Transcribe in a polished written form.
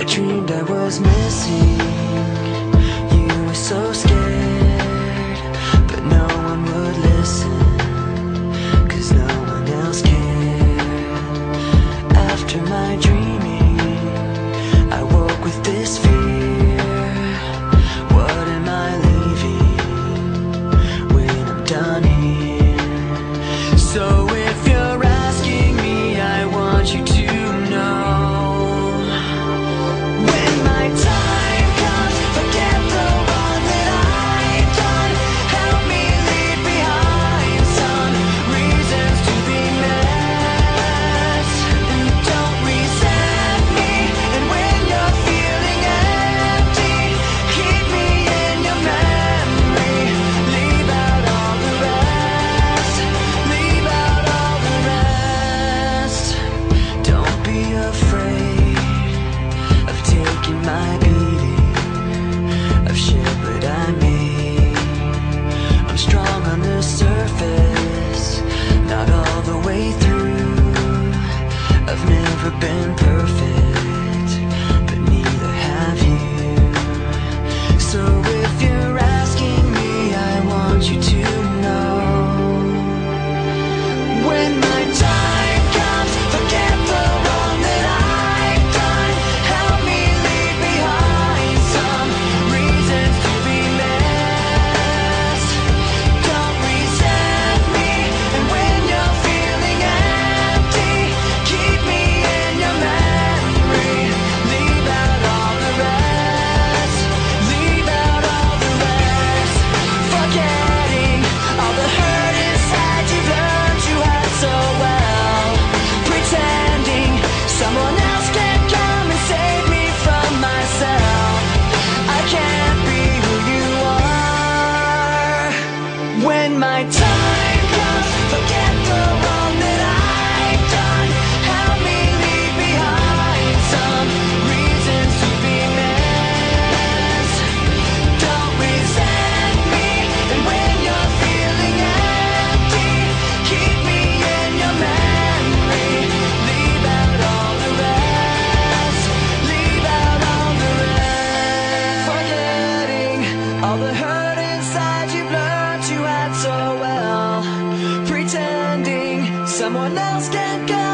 I dreamed I was missing. You were so scared, but no one would listen, 'cause no one else cared. After my dreaming, I woke with this fear. What am I leaving when I'm done here? So if you're asking me, I want you to know, when my time comes, forget the wrong that I've done. Help me leave behind some reasons to be met. And don't resent me, and when you're feeling empty, keep me in your memory. Leave out all the rest. Leave out all the rest. Don't be afraid of taking my beating, of shit that I made. I'm strong on the surface, not all the way through. I've never been perfect, but neither have you. So if you're asking me, I want you to know, when my time comes, forget the wrong that I've done. Help me leave behind some reasons to be missed. Don't resent me, and when you're feeling empty, keep me in your memory. Leave out all the rest. Leave out all the rest. Forgetting all the hurt inside you've learned you had so well. Pretending someone else can come and save me from myself. I can't be who you are. When my time comes, forget the wrong that I've done. Help me leave behind some reasons to be missed. Don't resent me, and when you're feeling empty, keep me in your memory. Leave out all the rest. Leave out all the rest. Forgetting all the hurt inside you've learned you had so well. Pretending someone else can come